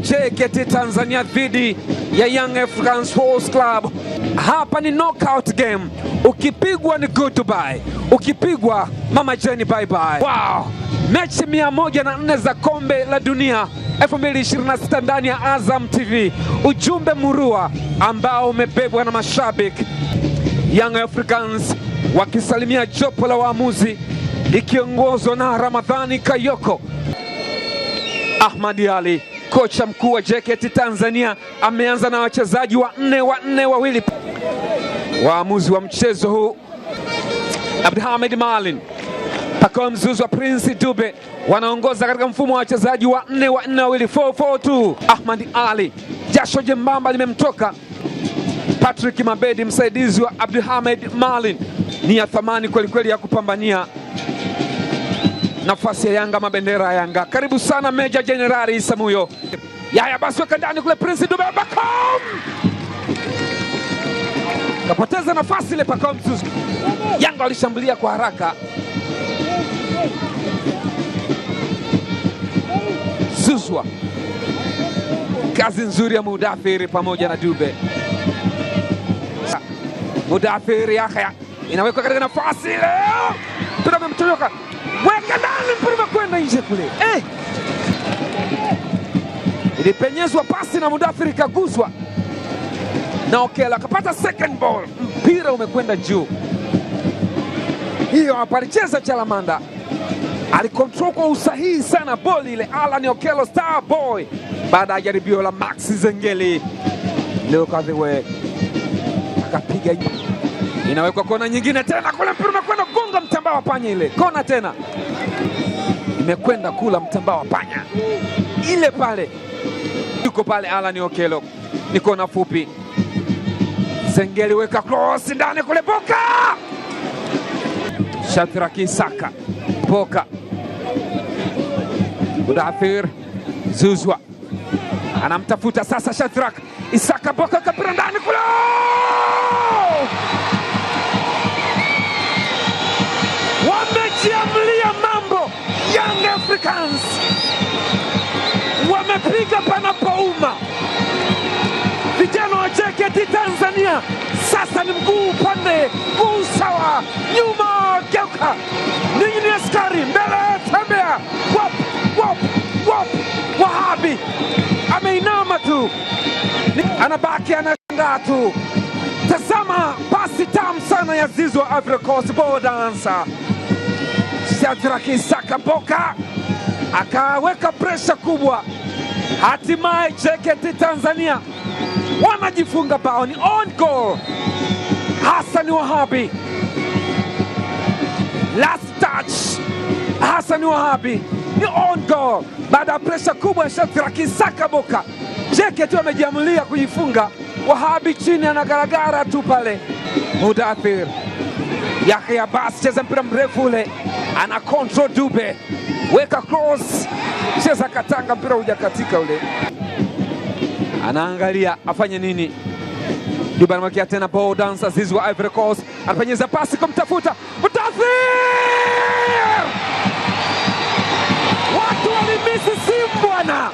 JKT Tanzania dhidi ya Young African Sports Club. Hapa ni knockout game. Ukipigwa ni goodbye, ukipigwa Mama Jenny bye bye. Wow! Mechi 104 za kombe la dunia 2026 ndani ya Azam TV. Ujumbe murua ambao umebebwa na mashabiki. Young Africans wakisalimia jopo la waamuzi likiongozwa na Ramadhani Kayoko. Ahmad Ali, kocha mkuu wa JKT Tanzania, ameanza na wachezaji wanne wawili. Waamuzi wa mchezo huu Abdulhamid Malin, Pacome Zouzoua, Prince Dube wanaongoza katika mfumo wa wachezaji wanne wawili 4-4-2. Ahmad Ali, jasho jembamba limemtoka. Patrick Mabedi, msaidizi wa Abdulhamid Malin, ni ya thamani kwelikweli ya kupambania nafasi ya Yanga, mabendera ya Yanga. Karibu sana Meja Jenerali Isamuyo. Yaya basi weka ndani kule, Prince Dube, Pacome kapoteza nafasi ile. Pacome Zouzoua, Yanga walishambulia kwa haraka. Zouzoua, kazi nzuri ya Mudathiri pamoja na Dube. Mudathiri Yahya inawekwa katika nafasi leo, tunamemtoka weka ndani, mpira kwenda nje kule. Ilipenyezwa pasi na Mudathiri kaguswa na Okelo akapata second ball, mpira umekwenda juu. Hiyo hapa alicheza Chalamanda, alikontrol kwa usahihi sana boli ile. Alan Okelo star boy, baada ya jaribio la Max Zengeli, look at the way akapiga, inawekwa kona nyingine tena kule, mpira umekwenda gonga mtambaa wa panya ile. Kona tena imekwenda kula mtambaa wa panya ile pale. Yuko pale Alan Okelo, ni kona fupi. Zengeli weka cross ndani kule, Boka Shadrack Isaka, Boka Mudathir Zouzoua anamtafuta sasa Shadrack Isaka, Boka kapira ndani kule. Wamejiamlia mambo Young Africans, wamepiga panapouma. Vijana wa JKT Tanzania sasa ni mguu upande, mguu sawa, nyuma geuka, ninyi ni askari, mbele tembea, wop wop wop. Wahabi ameinama tu, anabaki anashangaa tu. Tazama pasi tamu sana ya Zizo wa Ivory Coast, ball dancer Shadrack Isaka, Boka akaweka pressure kubwa. Hatimaye JKT Tanzania wanajifunga bao, ni on goal. Hassan Wahabi, last touch, Hassan Wahabi, ni on goal baada ya pressure kubwa ya Shadrack Isaka. Boka, JKT wamejiamulia kujifunga. Wahabi chini anagaragara tu pale. Mudathir Yahya basi cheza mpira mrefu ule, ana control Dube, weka cross, cheza katanga, mpira hujakatika ule. Anaangalia afanye nini. Dube anamwekea tena ball dancer Zizo wa Ivory Coast, anapenyeza pasi kumtafuta Mudathir. Watu walimisi simu bwana.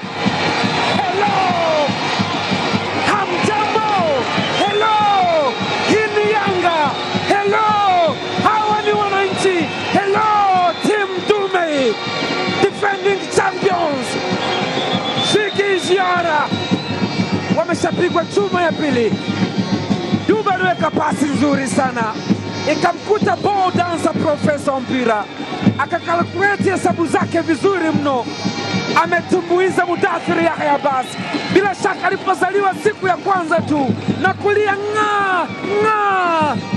Hello, hamjambo. Hello, hii ni Yanga. Hello, hawa ni wananchi. Hello, Team Dume, defending champions. Shiki Jiara wameshapigwa chuma ya pili. Dube aliweka pasi nzuri sana, ikamkuta ball dancer profesa mpira, akakalkuleti hesabu zake vizuri mno. Ametumbuiza Mudathir Yahya basi, bila shaka alipozaliwa siku ya kwanza tu na kulia nga,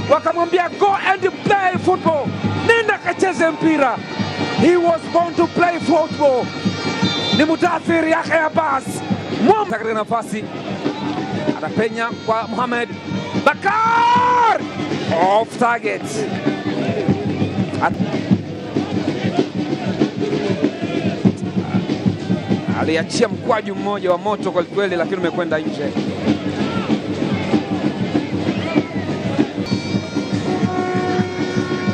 wakamwambia go and play football, nenda kacheze mpira. He was born to play football. Ni Mudathir Yahya basi, katika nafasi anapenya kwa Mohamed Bakar, off target. Aliachia mkwaju mmoja wa moto kwa kweli, lakini umekwenda nje.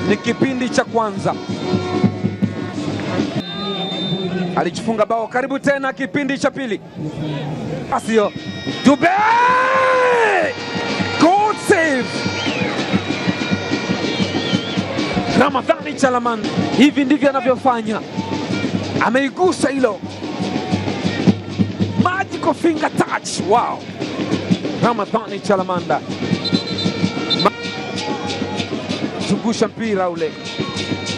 Ni kipindi cha kwanza. alijifunga bao. Karibu tena kipindi cha pili. Asio Dube, good save. Ramadhani Chalamanda, hivi ndivyo anavyofanya. Ameigusa hilo, magical finger touch. Wow, Ramadhani Chalamanda zungusha mpira ule,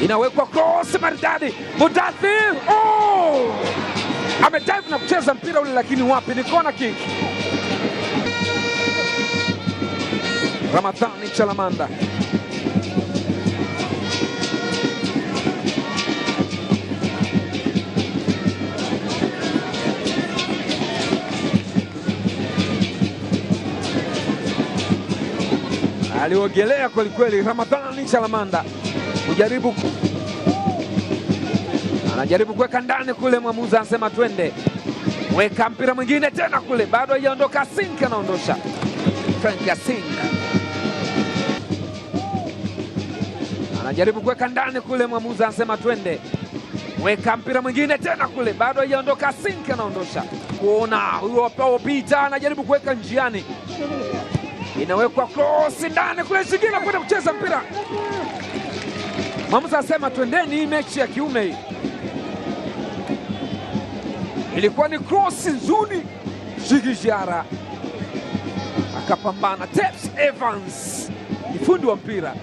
inawekwa cross maridadi. Mudathir, oh, amedive na kucheza mpira ule, lakini wapi, ni corner kick. Ramadhani Chalamanda aliogelea kweli kweli. Ramadhani Chalamanda anajaribu kuweka ndani kule, mwamuzi anasema twende, weka mpira mwingine tena kule, bado hajaondoka. Sink anaondosha, Frank Sink anajaribu kuweka ndani kule, mwamuzi anasema twende, weka mpira mwingine tena kule, bado hajaondoka. Sink anaondosha, kuona huyo Paul Peter anajaribu kuweka njiani, inawekwa cross ndani kule, Zigila kwenda kucheza mpira. Mwamuzi anasema twendeni, hii mechi ya kiume hii. Ilikuwa ni cross nzuri, Jigijara akapambana. Teps Evans ni fundi wa mpira.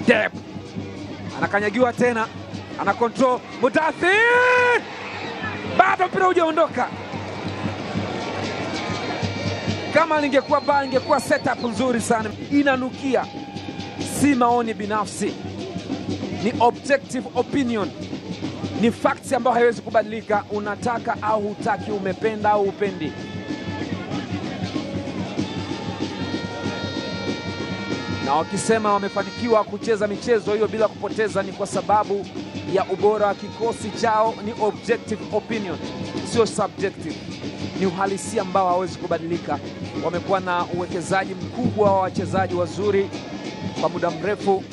Dep anakanyagiwa tena, ana control. Mudathir, bado mpira hujaondoka. Kama lingekuwa baa, ingekuwa setup nzuri sana. Inanukia, si maoni binafsi, ni objective opinion, ni facts ambayo haiwezi kubadilika. Unataka au hutaki, umependa au upendi. Na wakisema wamefanikiwa kucheza michezo hiyo bila kupoteza, ni kwa sababu ya ubora wa kikosi chao. Ni objective opinion, sio subjective, ni uhalisia ambao hawezi kubadilika. Wamekuwa na uwekezaji mkubwa wa wachezaji wazuri kwa muda mrefu,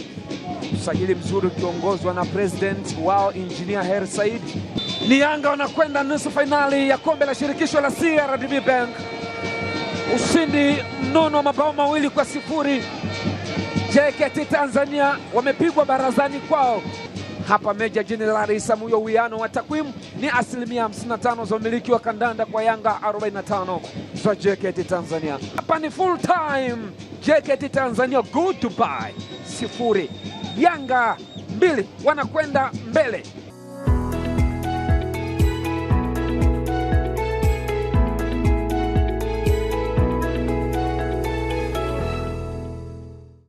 usajili mzuri ukiongozwa na president wao Engineer Hersi Said. Ni Yanga wanakwenda nusu fainali ya kombe la shirikisho la CRDB Bank. Ushindi mnono wa mabao 2-0. JKT Tanzania wamepigwa barazani kwao. Hapa Meja Jenerali Samuyo, uwiano wa takwimu ni 55% za umiliki wa kandanda kwa Yanga, 45 za JKT Tanzania. Hapa ni full time, JKT Tanzania good to buy 0, Yanga 2, wanakwenda mbele.